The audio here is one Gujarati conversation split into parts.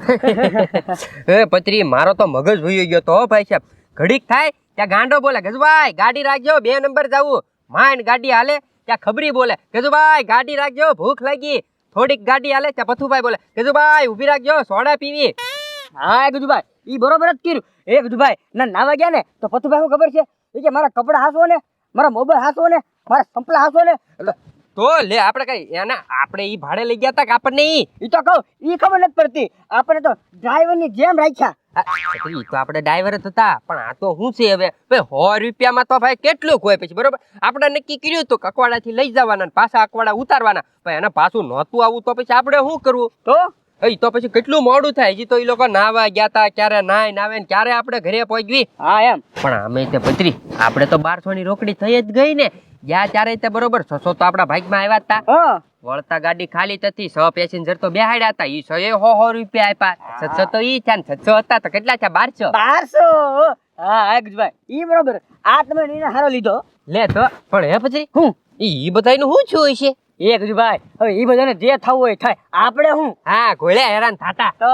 એ પત્રી મારો તો મગજ ભૂઈ ગયો તો ભાઈ સાહેબ. ઘડીક થાય ત્યાં ગાંડો બોલે ગજુભાઈ ગાડી રાખજો 2 નંબર જાવું. માઇન્ડ ગાડી હાલે ત્યાં ખબરી બોલે ગજુભાઈ ગાડી રાખજો ભૂખ લાગી. થોડીક ગાડી હાલે ત્યાં પથુભાઈ બોલે ગજુભાઈ ઊભી રાખજો સોડા પીવી. હા ગજુભાઈ ઈ બરોબર જ કર્યું. એ ગજુભાઈ ના નાવા ગયા ને તો પથુભાઈ શું ખબર છે એ કે મારા કપડા હાસો ને મારા મોબાઈલ હાસો ને મારા સંપલા હાસો ને. તો લે આપણે કઈ એને આપણે ઈ ભાડે લઈ ગયા તા કે આપણને ઈ તો કહું ઈ ખબર નથી પડતી. આપણે તો ડ્રાઈવરની જેમ રાખ્યા. ઈ તો આપણે ડ્રાઈવર જ હતા પણ આ તો શું છે હવે ભાઈ 100 રૂપિયામાં તો ભાઈ કેટલું હોય પછી બરોબર. આપણે નક્કી કર્યું હતું અકવાડાથી લઈ જવાના ને પાછા અકવાડા ઉતારવાના. ભાઈ એને પાછું નહોતું આવું તો પછી આપણે શું કરવું? તો પછી કેટલું મોડું થાય. હજી તો ઈ લોકો નાવા ગયા તા ક્યારે નાય નાવે ને ક્યારે આપણે ઘરે પહોંચવી. હા એમ પણ આમે તે પત્રી આપણે તો 1200 ની રોકડી થઈ જ ગઈ ને. ગયા ત્યારે તે બરોબર 600 તો આપણા ભાગમાં આવ્યા હતા. વળતા ગાડી ખાલી હતી 6 પેસેન્જર તો બેહાડ્યા હતા. ઈ 100 રૂપિયા આપ્યા. 600 તો ઈ છે ને 600 હતા તો કેટલા છે 1200. હા ગજભાઈ ઈ બરોબર. આ તમે નીને હારો લીધો લે તો પણ હે પછી હું ઈ બધાયનું શું છું છે એ ગજભાઈ હવે ઈ બધાને જે થવું હોય થાય. આપણે હું હા ઘોડ્યા હેરાન થાતા તો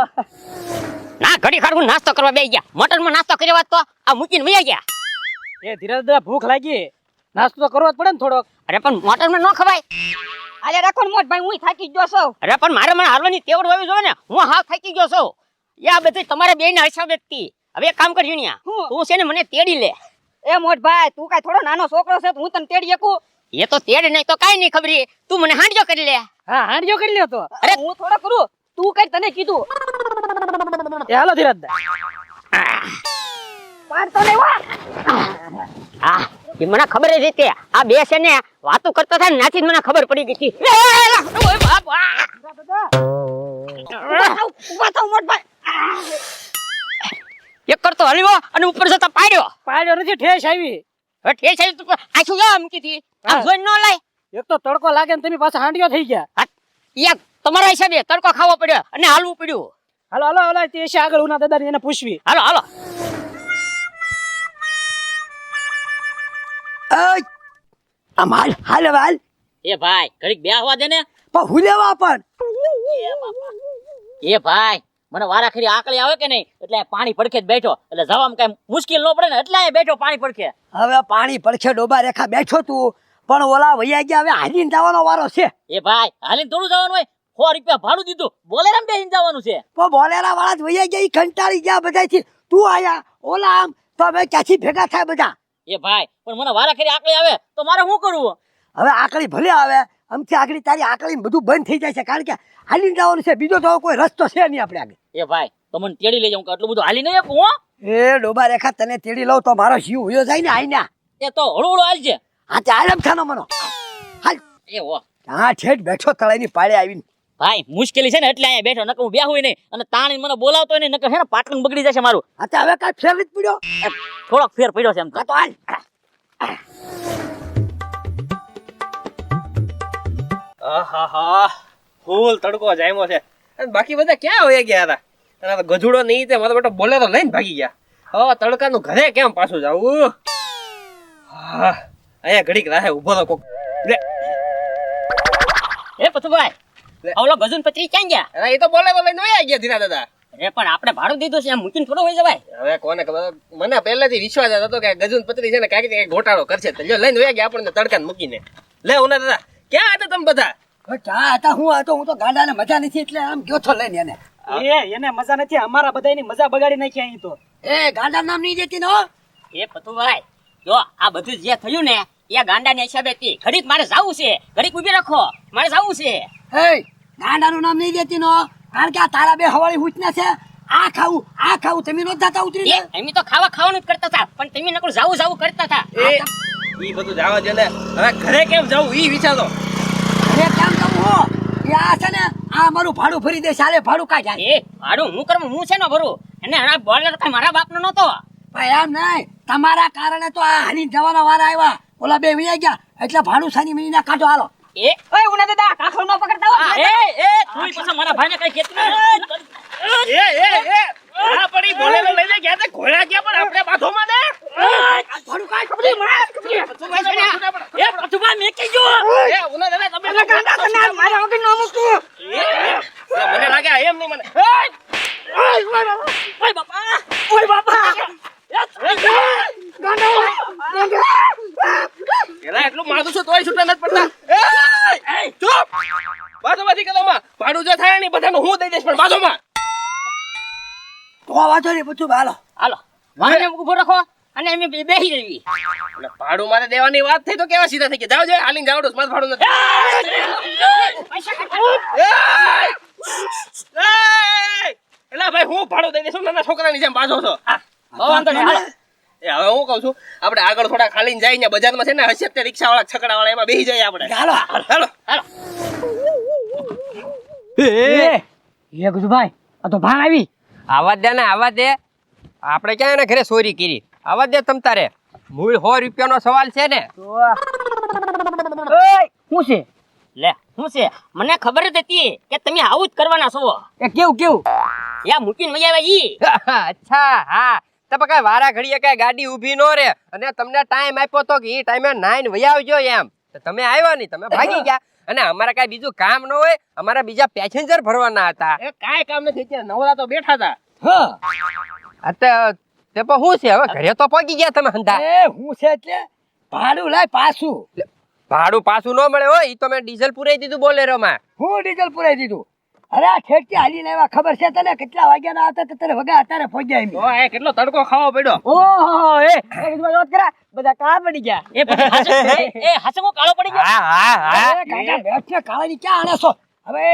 ના ઘડી ખાડું નાસ્તો કરવા બેસી ગયા. મોટરમાં નાસ્તો કર્યો તો આ મૂકીને વયા ગયા. એ ધીરજ દા ભૂખ લાગી નાસ્તો તો કરવો જ પડે ને થોડોક. અરે પણ મોટરમાં ન ખવાય. અરે રાખો ને મોટ ભાઈ હું થાકી ગયો છું. અરે પણ મારે મને હાલવાની તેવડ હોવી જોઈએ ને. હું હાવ થાકી ગયો છું. યા બધી તમારે બેયના હિસાબે જ હતી. હવે એક કામ કરજો ન્યા તું છે ને મને તેડી લે. એ મોટ ભાઈ તું કાઈ થોડો નાનો છોકરો છે હું તને તેડી શકું. એ તો તેડ નહીં તો કાઈ નહીં ખબરી. તું મને હાંડજો કરી લે. હા હાંડજો કરી લે તો. અરે હું થોડો કરું તું કઈ તને કીધું. એ હાલો ધીરજ દા પાડતો નહીં વા. હા એ મને ખબર જ હતી. આ બે છે ને વાતો કરતા થાય ને નાથી મને ખબર પડી ગઈ હતી. ઉભા થાવ મોટ ભાઈ. એક કરતો હલ્યો અને ઉપર જતા પાડ્યો નથી ઠેસ આવી. હવે ઠેસ આવી તું આછું જા અમકી થી આ જોઈ ન લાય. એક તો તડકો લાગે ને તમે પાછા હાંડિયો થઈ ગયા. એક તમારા હિસાબે તડકો ખાવો પડ્યો અને હાલવું પડ્યું. હાલો હાલો હાલો તે છે આગળ ઉના દાદા ને એને પૂછવી. હાલો હાલો અમાલ હાલે વાલ. એ ભાઈ ઘડીક બે હવા દે ને. પણ હુલેવા પણ એ ભાઈ મને વારાખરી આકલી આવે કે નહીં એટલે પાણી પડખે જ બેઠો એટલે જવામાં કઈ મુશ્કેલ ન પડે ને એટલે બેઠો પાણી પડખે. હવે પાણી પડખે ડોબા રેખા બેઠો તું પણ ઓલા વૈયા ગયા હવે હાલીને જવાનો વારો છે. એ ભાઈ હાલીને થોડું જવાનું હોય. 100 રૂપિયા ભાડું દીધું બોલેરામ બેહીને જવાનું છે. પણ બોલેરા વાળા જ વૈયા ગયા ઈ કંટાળી ગયા બધાથી. તું આયા ઓલા આમ તો હવે ક્યાંથી ભેગા થાય બધા. એ ભાઈ પણ મને વારાખરી આકલી આવે તો મારે શું કરવું? હવે આકડી ભલે આવે આમથી આગળ તારી આકડી બધું બંધ થઈ જાય છે કારણ કે હાલીને જવાનું છે. બીજો તો કોઈ રસ્તો છે નહીં આપણે આગળ. એ ભાઈ તો મને તેડી લઈ જાઉં કે આટલું બધું હાલી નહીં આપું હો. એ ડોબા રેખા તને તેડી લઉં તો મારો જીવ ઉયો જાય ને આઈના. એ તો હળું હળું હાલજે. હા તે આલમ થાનો મનો હાલ. એ હો હા ઠેઠ બેઠો તળાઈની પાળે આવીને. ભાઈ મુશ્કેલી છે ને એટલે અહીંયા બેઠો નકર હું બેહું નહીં અને તાણી મને બોલાવતો નહીં નકર હે ને પાટલું બગડી જશે મારું. હા તે હવે કાંઈ ફેર નથી પડ્યો. થોડોક ફેર પડ્યો છે એમ તો. હા તો હાલ. આહાહા ફૂલ તડકો જામ્યો છે. અને બાકી બધા ક્યાં હોયા ગયા હતા? અને આ ગજુડો નહીં તે મારો બેટો બોલે તો લઈને ભાગી ગયા. હવે તડકાનું ઘરે કેમ પાછું જાવું? હા અહીંયા ઘડીક રાહે ઊભો તો કોક. લે એ પથુભાઈ ઓલો ગજુન પત્રી ક્યાં ગયા? અરે એ તો બોલે તો લઈને વયા ગયા ધીરા દાદા. અરે પણ આપણે ભાડું દીધું છે એમ મૂકીને થોડો હોય જવાય. હવે કોને ખબર? મને પહેલેથી વિશ્વાસ હતો કે ગજુન પત્રી છે ને કાંઈક ને કાંઈક ઘોટાળો કરશે તો લ્યો લઈને વયા ગયા આપણને તડકાને મૂકીને. લે ઉના દાદા ક્યાં હતા તમે બધા? ક્યાં હતા હું તો ગાડાને મજા નથી એટલે આમ ગયો છો લઈને એને. એને મજા નથી અમારા બધાની મજા બગાડી નાખી અહીં તો. એ ગાંડા નામ નહીં દેતી નો. એ પથુભાઈ જો આ બધું જે થયું ને એ ગાંડાની હિસાબે હતી. ઘડીક મારે જાવું છે. ઘડીક ઊભી રાખો મારે જાવું છે. એ ગાંડાનું નામ નહીં દેતી નો કારણ કે આ તારા બે હવાળી ઉઠના છે. આ ખાવું તમે નો જાતા ઉતરી એ એમ તો ખાવાનું જ કરતા હતા પણ તમે નકર જાવું કરતા હતા. ઈ બધું જવા દે ને. હવે ઘરે કેમ જાવું ઈ વિચારો. અરે કેમ કહું હો એ આ છે ને આ મારું ભાડું ભરી દે ચાલે ભાડું કાઢ. એ ભાડું હું કરું હું છે ને ભરું એને આ બોલર કઈ મારા બાપનો નતો. ભાઈ એમ નહીં તમારા કારણે તો આ હાલી જવાના વારા આવ્યા. ઓલા બે વૈયા ગયા એટલે ભાડું સાની મહિના કાઢો હાલો. એ ઓય ઉના દાદા કાખો ન પકડતા હો. એ તું પછી મારા ભાઈને કઈ કેતું એ આ પડી બોલે લઈને ગયા તે ઘોડા ગયા પણ આપણે બાથોમાં દે. ભાડું કાઢ કબડી માર એ પથુભાઈ મે કીજો. એ ઉના દાદા તમે ગાંડા તને મારા વગર નો મૂકું. મને લાગે એમ નહીં મને. ઓય બાપા એલા એટલું માથું છું તોય છૂટા નથી પડતા. એય, ચૂપ. બાજુમાંથી કદોમાં ભાડું જો થાય ને બધાનું હું દઈ દઈશ, પણ બાજુમાં. તો વાંધો નહીં બધું હાલો. હાલો વાહને ઊભો રાખો અને અમે બેસી જઈએ. એટલે ભાડું મારે દેવાની વાત થઈ તો કેવા સીધા થઈ ગયા. જાઓ જો હાલીને જાવડો મારે ભાડું નથી. એય! એલા ભાઈ હું ભાડું દઈ દઈશ, નાના છોકરાની જેમ બાજો છો. વાંધો નહીં હાલો. એ હવે હું કહું છું આપણે આગળ થોડા ખાલીને જાય ને બજારમાં છે ને હશે તે રિક્ષા વાળા છકડા વાળા એમાં બેસી જાય આપણે. હાલો હાલો. એ ગજુભાઈ આ તો ભાન આવી. આવા દે ને આવા દે. આપણે ક્યાં એના ઘરે ચોરી કરી? આવા દે તમ તારે. મૂળ 100 રૂપિયાનો સવાલ છે ને. ઓય શું છે? લે શું છે મને ખબર જ હતી કે તમે આવું જ કરવાના છો. એ કેવું યા મૂકીને વહી આવ્યા ઈ. અચ્છા હા. તો કઈ વારા ઘડીએ કઈ ગાડી ઊભી નો રે અને તમને ટાઈમ આપ્યો તો કે એ ટાઈમે 9 વહી આવજો એમ. તો તમે આવ્યા નહીં, તમે ભાગી ગયા. અને અમારા કઈ બીજું કામ ન હોય, અમારા બીજા પેસેન્જર ભરવાના હતા. એ કાંઈ કામ નથી, અત્યારે નવરા તો બેઠા હતા. હા તે પણ શું છે હવે ઘરે તો પહોંચી ગયા તમે હંધા. એ હું છે એટલે ભાડું લાય પાછું. ભાડું પાછું ન મળે હોય, ઈ તો મેં ડીઝલ પુરાઈ દીધું બોલેરોમાં. હું ડીઝલ પુરાઈ દીધું. અરે આ ઠેઠથી હાલીને આવ્યા, ખબર છે તને કેટલા વાગ્યાના હતા? તને વગા અત્યારે પહોંચ્યા એમ. તો એ કેટલો તડકો ખાવો પડ્યો. ઓહો એ ગજુભાઈ વાત કરા, બધા કાળા પડી ગયા. એ પછી હાસમો કાળો પડી ગયો. હા હા હા. અરે કાકા બેઠે કાળાની ક્યાં આણે છો? હવે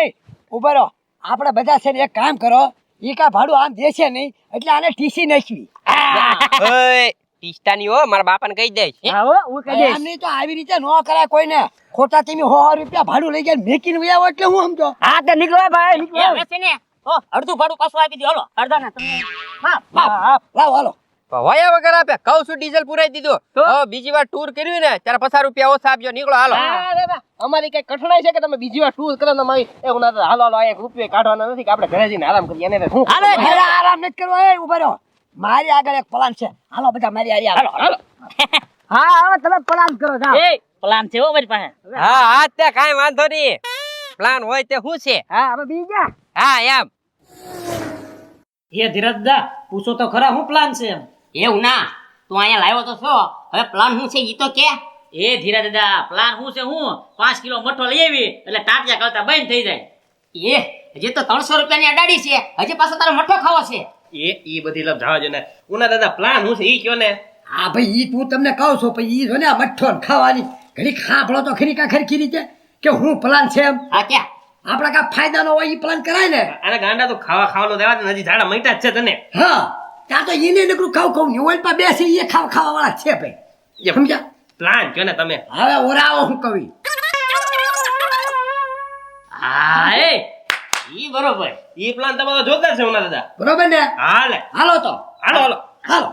ઉભા રહો, આપણે બધા છે ને એક કામ કરો, ઈ કા ભાડું આમ દેશે નહીં એટલે આને ટીસી નાખવી. ઓય ટીસ્ટાની હો, મારા બાપાને કહી દઈશ. હા હો, હું કહી દઈશ. આમ નહીં તો આવી રીતે ન કરાય કોઈને. ખોટા તમે 100 રૂપિયા ભાડું લઈ ગયા મેકીને વયા આવો એટલે હું સમજો. હા તો નીકળો ભાઈ એ નીકળો. હવે છે ને અડધું ભાડું પાછું આપી દો. હાલો અડધા ના તમે. હા હા લાવો હાલો. વયા વગર આપે કહું છું, ડીઝલ પુરાઈ દીધું. હવે બીજી વાર ટૂર કર્યું ને ત્યારે 50 રૂપિયા ઓછા આપજો. નીકળો હાલો. અમારી કઈ કઠણાઈ છે કે તમે બીજી વાર ટૂર કરો ને મારી એવું ના હાલો હાલો 1 રૂપિયો કાઢવાના નથી કે આપણે ઘરે જઈને આરામ કરીએ. એને શું હાલો અરે આરામ નથી કરવો. એ ઉભા રહો, મારી આગળ એક પ્લાન છે. હાલો બધા મારી હારી હાલો હાલો. હા હવે તમે પ્લાન કરો જાઓ. એ પ્લાન છે હો મારી પાસે. હા હા તે કાંઈ વાંધો નહીં. પ્લાન હોય તે શું છે? હા હવે બીજા હા એમ. એ ધીરજદા પૂછો તો ખરા શું પ્લાન છે એમ? એવું ના તું અહીંયા લાવ્યો તો છો, હવે પ્લાન શું છે ઈ તો કે. એ ધીરજ દાદા પ્લાન શું છે? હું 5 કિલો મઠો લઈ આવી એટલે ટાટિયા કરતા બંધ થઈ જાય. એ હજી તો 300 રૂપિયાની અડાડી છે, હજી પાછો તારો મઠો ખાવો છે. ઈ બધી લબ જવા જો ને. ઉના દાદા પ્લાન શું છે ઈ કયો ને. હા ભાઈ ઈ તું તમને કહું છું પછી ઈ જો ને આ મઠ્ઠો ને ખાવાની ઘડી ખાભળો તો ખરી કા ખરી રીતે કે હું પ્લાન છે એમ. હા ક્યાં આપડા કા ફાયદા નો હોય ઈ પ્લાન કરાય ને. આને ગાંડા તો ખાવાનું દેવા દે, હજી ઝાડા મૈટા જ છે તને. હા ત્યાં તો એને નકરું ખાવ ને ઓલ પા બેસી એ ખાવા વાળા છે ભાઈ. સમજ્યા? પ્લાન કયો ને તમે. હવે ઓરાવો હું કવી. હા એ ઈ બરોબર. ઈ પ્લાન તમારો જોરદાર છે ઉના દાદા. બરોબર ને? હાલે હાલો તો હાલો હાલો. હાલો.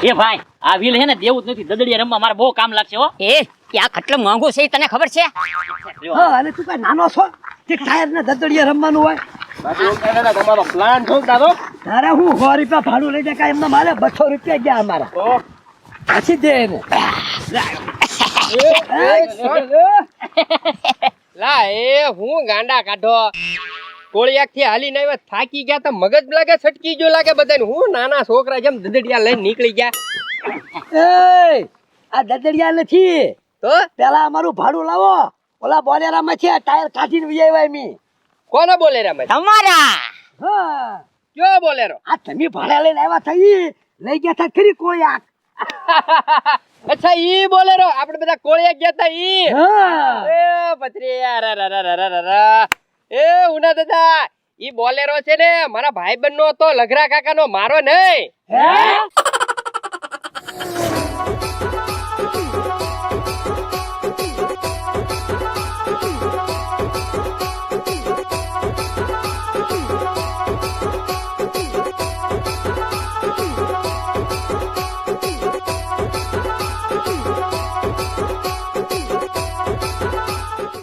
એ ભાઈ આ વ્હીલ હે ને દેવું જ નથી, દદડિયા રમવા મારે બહુ કામ લાગશે હો. એ કે આ કેટલું મોંઘું છે ઈ તને ખબર છે? હા અને તું કઈ નાનો છો તે ટાયર ને દદડિયા રમવાનું હોય? બાકી ઉના દાદા તમારો પ્લાન જોરદાર હો. તારે હું 100 રૂપિયા ભાડું લઈ જાય એમને મારે 200 રૂપિયા ગયા અમારા. તો પછી દે એને. લા એ હું ગાંડા કાઢો. કોળિયાક થી હાલીને આવ્યા, થાકી ગયા તો મગજ લાગે છટકી જો લાગે બધાને. હું નાના છોકરા જેમ દદડિયા લઈને નીકળી ગયા. એ આ દદડિયા નથી તો પેલા અમારું ભાડું લાવો. ઓલા બોલેરામાં છે ટાયર કાઢીને વહી આવ્યા એમી. કોને બોલે રે મેં? તમારા હા કયો બોલેરો? આ તમે ભાડા લઈને આવ્યા થઈ લઈ ગયા હતા ખરી કોળિયાક. અચ્છા ઈ બોલેરો આપણે બધા કોળિયાક ગયા તા ઈ. હા એ પત્રી યાર એ ઉના દાદા ઈ બોલેરો છે ને મારા ભાઈબંધ નો હતો, લઘરા કાકા નો, મારો નહીં. હે